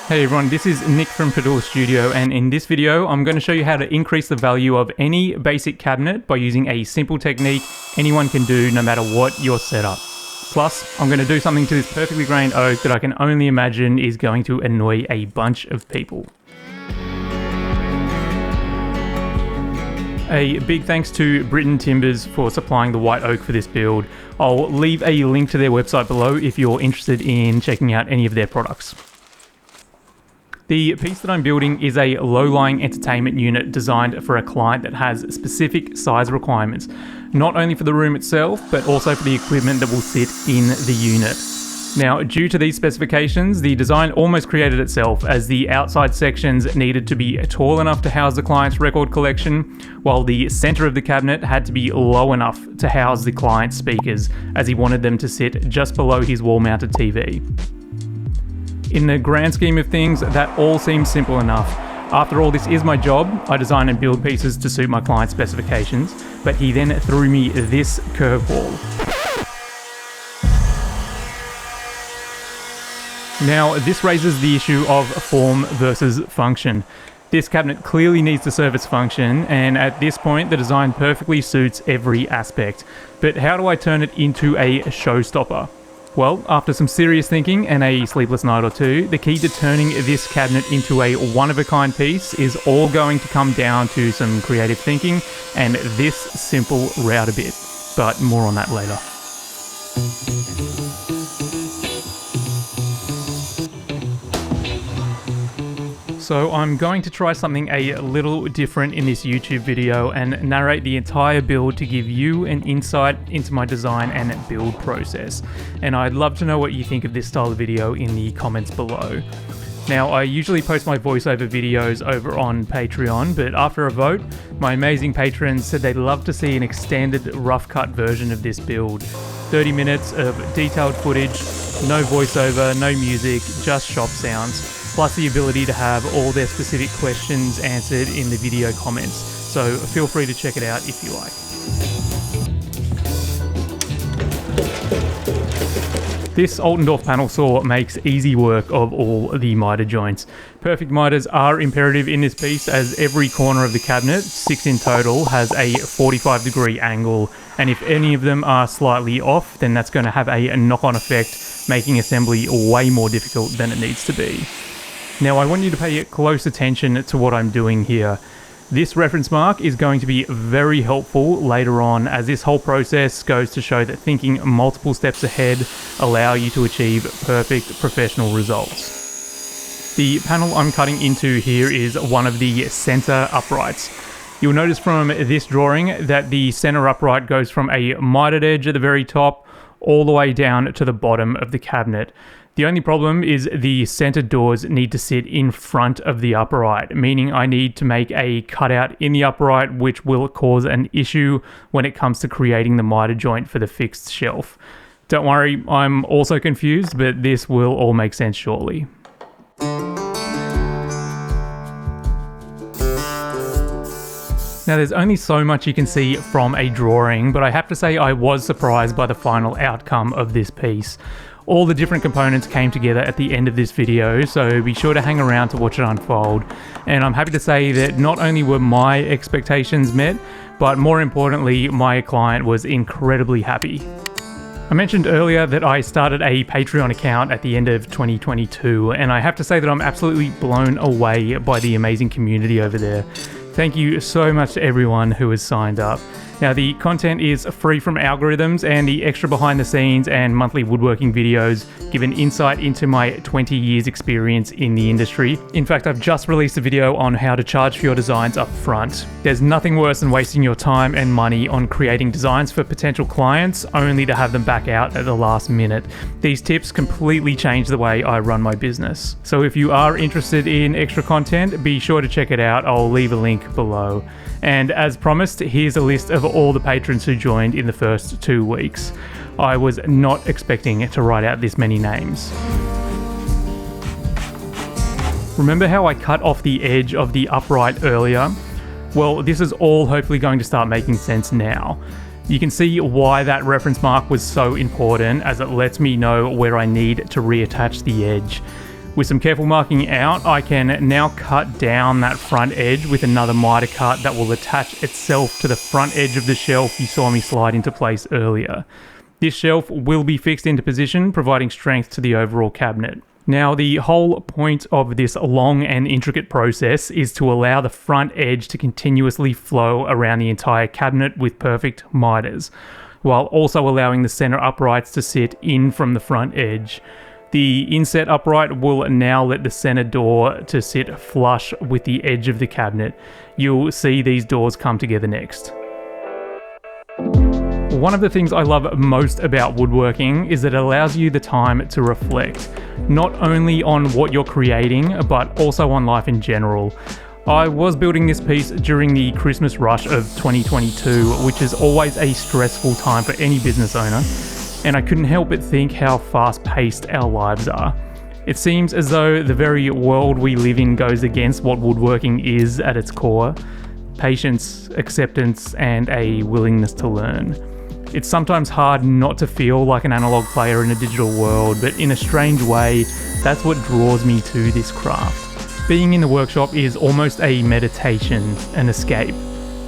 Hey everyone, this is Nick from Pedulla Studio, and in this video I'm going to show you how to increase the value of any basic cabinet by using a simple technique anyone can do no matter what your setup. Plus, I'm going to do something to this perfectly grained oak that I can only imagine is going to annoy a bunch of people. A big thanks to Britain Timbers for supplying the white oak for this build. I'll leave a link to their website below if you're interested in checking out any of their products. The piece that I'm building is a low-lying entertainment unit designed for a client that has specific size requirements, not only for the room itself, but also for the equipment that will sit in the unit. Now, due to these specifications, the design almost created itself, as the outside sections needed to be tall enough to house the client's record collection, while the center of the cabinet had to be low enough to house the client's speakers, as he wanted them to sit just below his wall-mounted TV. In the grand scheme of things, that all seems simple enough. After all, this is my job. I design and build pieces to suit my client's specifications, but he then threw me this curveball. Now, this raises the issue of form versus function. This cabinet clearly needs to serve its function, and at this point the design perfectly suits every aspect. But how do I turn it into a showstopper? Well, after some serious thinking and a sleepless night or two, the key to turning this cabinet into a one-of-a-kind piece is all going to come down to some creative thinking and this simple router bit. But more on that later. So I'm going to try something a little different in this YouTube video and narrate the entire build to give you an insight into my design and build process. And I'd love to know what you think of this style of video in the comments below. Now, I usually post my voiceover videos over on Patreon, but after a vote, my amazing patrons said they'd love to see an extended rough cut version of this build. 30 minutes of detailed footage, no voiceover, no music, just shop sounds, plus the ability to have all their specific questions answered in the video comments. So feel free to check it out if you like. This Altendorf panel saw makes easy work of all the miter joints. Perfect miters are imperative in this piece, as every corner of the cabinet, 6 in total, has a 45-degree angle, and if any of them are slightly off, then that's going to have a knock-on effect, making assembly way more difficult than it needs to be. Now, I want you to pay close attention to what I'm doing here. This reference mark is going to be very helpful later on, as this whole process goes to show that thinking multiple steps ahead allow you to achieve perfect professional results. The panel I'm cutting into here is one of the center uprights. You'll notice from this drawing that the center upright goes from a mitered edge at the very top all the way down to the bottom of the cabinet. The only problem is the center doors need to sit in front of the upright, meaning I need to make a cutout in the upright, which will cause an issue when it comes to creating the miter joint for the fixed shelf. Don't worry, I'm also confused, but this will all make sense shortly. Now, there's only so much you can see from a drawing, but I have to say I was surprised by the final outcome of this piece. All the different components came together at the end of this video, so be sure to hang around to watch it unfold. And I'm happy to say that not only were my expectations met, but more importantly, my client was incredibly happy. I mentioned earlier that I started a Patreon account at the end of 2022, and I have to say that I'm absolutely blown away by the amazing community over there. Thank you so much to everyone who has signed up. Now, the content is free from algorithms, and the extra behind the scenes and monthly woodworking videos give an insight into my 20 years experience in the industry. In fact, I've just released a video on how to charge for your designs up front. There's nothing worse than wasting your time and money on creating designs for potential clients only to have them back out at the last minute. These tips completely change the way I run my business. So if you are interested in extra content, be sure to check it out. I'll leave a link below. And as promised, here's a list of all the patrons who joined in the first 2 weeks. I was not expecting to write out this many names. Remember how I cut off the edge of the upright earlier? Well, this is all hopefully going to start making sense now. You can see why that reference mark was so important, as it lets me know where I need to reattach the edge. With some careful marking out, I can now cut down that front edge with another miter cut that will attach itself to the front edge of the shelf you saw me slide into place earlier. This shelf will be fixed into position, providing strength to the overall cabinet. Now, the whole point of this long and intricate process is to allow the front edge to continuously flow around the entire cabinet with perfect miters, while also allowing the center uprights to sit in from the front edge. The inset upright will now let the center door to sit flush with the edge of the cabinet. You'll see these doors come together next. One of the things I love most about woodworking is that it allows you the time to reflect, not only on what you're creating, but also on life in general. I was building this piece during the Christmas rush of 2022, which is always a stressful time for any business owner, and I couldn't help but think how fast-paced our lives are. It seems as though the very world we live in goes against what woodworking is at its core: patience, acceptance, and a willingness to learn. It's sometimes hard not to feel like an analog player in a digital world, but in a strange way, that's what draws me to this craft. Being in the workshop is almost a meditation, an escape,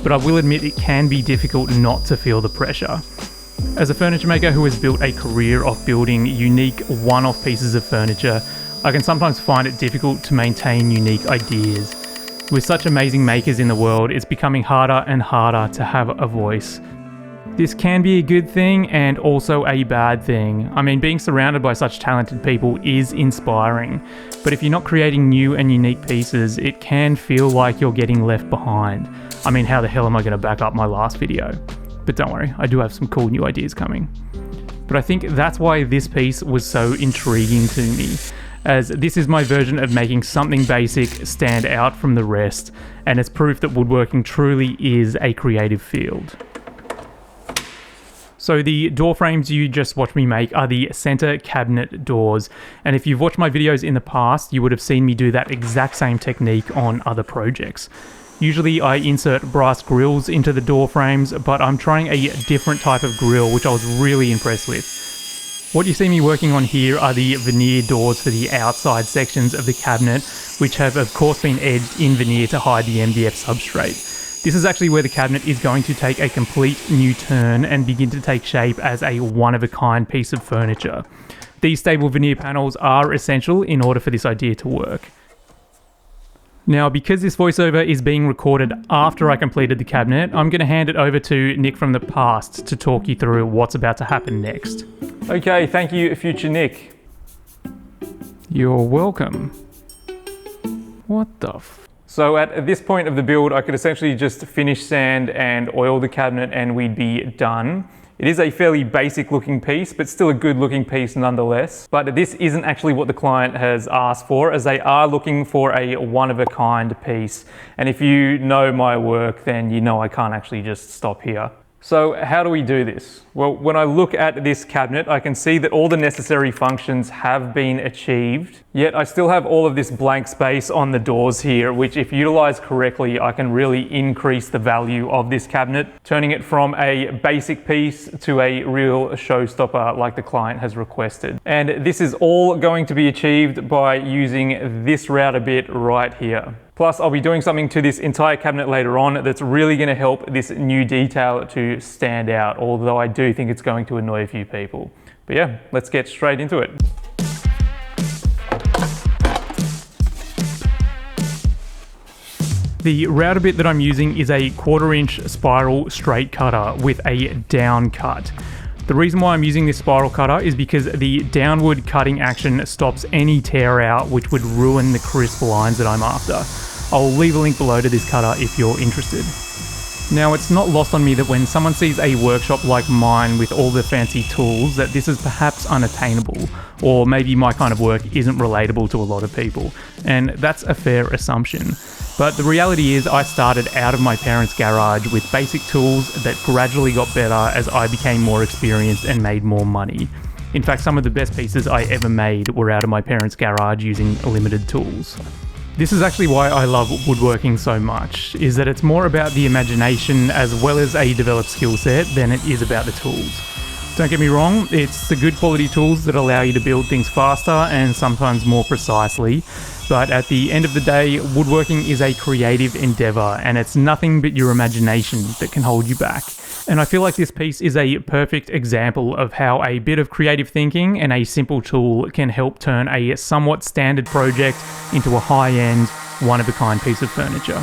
but I will admit it can be difficult not to feel the pressure. As a furniture maker who has built a career of building unique one-off pieces of furniture, I can sometimes find it difficult to maintain unique ideas. With such amazing makers in the world, it's becoming harder and harder to have a voice. This can be a good thing and also a bad thing. I mean, being surrounded by such talented people is inspiring, but if you're not creating new and unique pieces, it can feel like you're getting left behind. I mean, how the hell am I going to back up my last video? But don't worry, I do have some cool new ideas coming. But I think that's why this piece was so intriguing to me, as this is my version of making something basic stand out from the rest, and it's proof that woodworking truly is a creative field. So the door frames you just watched me make are the center cabinet doors, and if you've watched my videos in the past, you would have seen me do that exact same technique on other projects. Usually I insert brass grills into the door frames, but I'm trying a different type of grill, which I was really impressed with. What you see me working on here are the veneer doors for the outside sections of the cabinet, which have of course been edged in veneer to hide the MDF substrate. This is actually where the cabinet is going to take a complete new turn and begin to take shape as a one-of-a-kind piece of furniture. These stable veneer panels are essential in order for this idea to work. Now, because this voiceover is being recorded after I completed the cabinet, I'm going to hand it over to Nick from the past to talk you through what's about to happen next. Okay, thank you, future Nick. You're welcome. What the f... So at this point of the build, I could essentially just finish sand and oil the cabinet and we'd be done. It is a fairly basic looking piece, but still a good looking piece nonetheless. But this isn't actually what the client has asked for, as they are looking for a one-of-a-kind piece. And if you know my work, then you know I can't actually just stop here. So how do we do this? Well, when I look at this cabinet, I can see that all the necessary functions have been achieved, yet I still have all of this blank space on the doors here, which if utilized correctly, I can really increase the value of this cabinet, turning it from a basic piece to a real showstopper like the client has requested. And this is all going to be achieved by using this router bit right here. Plus, I'll be doing something to this entire cabinet later on that's really going to help this new detail to stand out, although I do think it's going to annoy a few people. But yeah, let's get straight into it. The router bit that I'm using is a 1/4" spiral straight cutter with a down cut. The reason why I'm using this spiral cutter is because the downward cutting action stops any tear out which would ruin the crisp lines that I'm after. I'll leave a link below to this cutter if you're interested. Now, it's not lost on me that when someone sees a workshop like mine with all the fancy tools, that this is perhaps unattainable, or maybe my kind of work isn't relatable to a lot of people, and that's a fair assumption. But the reality is I started out of my parents' garage with basic tools that gradually got better as I became more experienced and made more money. In fact, some of the best pieces I ever made were out of my parents' garage using limited tools. This is actually why I love woodworking so much, is that it's more about the imagination as well as a developed skill set than it is about the tools. Don't get me wrong, it's the good quality tools that allow you to build things faster and sometimes more precisely. But at the end of the day, woodworking is a creative endeavour, and it's nothing but your imagination that can hold you back. And I feel like this piece is a perfect example of how a bit of creative thinking and a simple tool can help turn a somewhat standard project into a high-end, one-of-a-kind piece of furniture.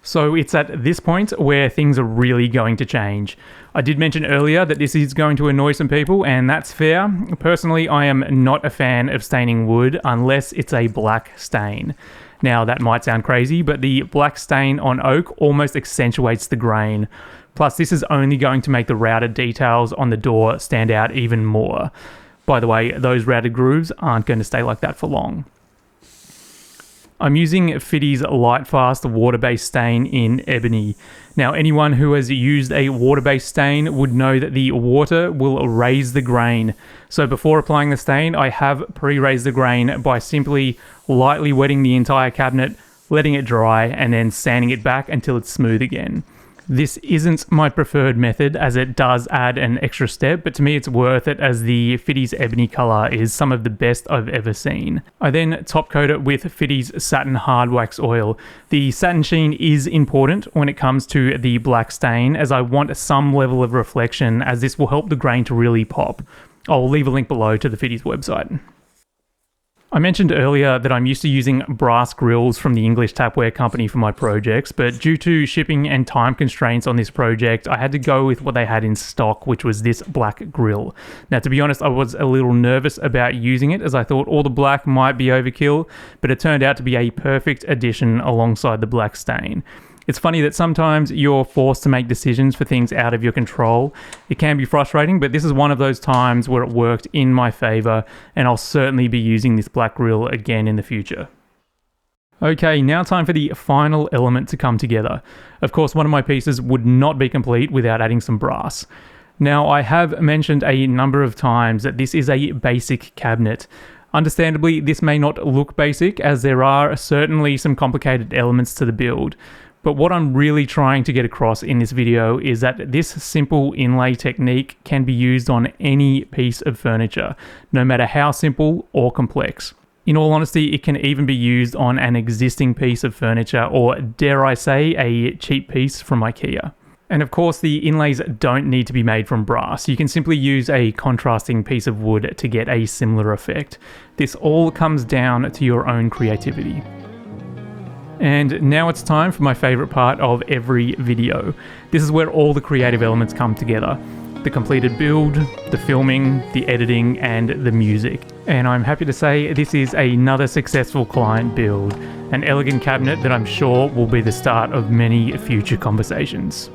So it's at this point where things are really going to change. I did mention earlier that this is going to annoy some people, and that's fair. Personally, I am not a fan of staining wood unless it's a black stain. Now, that might sound crazy, but the black stain on oak almost accentuates the grain. Plus, this is only going to make the routed details on the door stand out even more. By the way, those routed grooves aren't going to stay like that for long. I'm using Fiddes Lightfast Water-Based Stain in Ebony. Now, anyone who has used a water-based stain would know that the water will raise the grain. So before applying the stain, I have pre-raised the grain by simply lightly wetting the entire cabinet, letting it dry, and then sanding it back until it's smooth again. This isn't my preferred method as it does add an extra step, but to me it's worth it as the Fiddes Ebony colour is some of the best I've ever seen. I then top coat it with Fiddes Satin Hard Wax Oil. The satin sheen is important when it comes to the black stain, as I want some level of reflection, as this will help the grain to really pop. I'll leave a link below to the Fiddes website. I mentioned earlier that I'm used to using brass grills from the English tapware company for my projects, but due to shipping and time constraints on this project, I had to go with what they had in stock, which was this black grill. Now, to be honest, I was a little nervous about using it as I thought all the black might be overkill, but it turned out to be a perfect addition alongside the black stain. It's funny that sometimes you're forced to make decisions for things out of your control. It can be frustrating, but this is one of those times where it worked in my favour, and I'll certainly be using this black grill again in the future. Okay, now time for the final element to come together. Of course, one of my pieces would not be complete without adding some brass. Now, I have mentioned a number of times that this is a basic cabinet. Understandably, this may not look basic, as there are certainly some complicated elements to the build. But what I'm really trying to get across in this video is that this simple inlay technique can be used on any piece of furniture, no matter how simple or complex. In all honesty, it can even be used on an existing piece of furniture, or dare I say, a cheap piece from IKEA. And of course, the inlays don't need to be made from brass. You can simply use a contrasting piece of wood to get a similar effect. This all comes down to your own creativity. And now it's time for my favourite part of every video. This is where all the creative elements come together. The completed build, the filming, the editing, and the music. And I'm happy to say this is another successful client build. An elegant cabinet that I'm sure will be the start of many future conversations.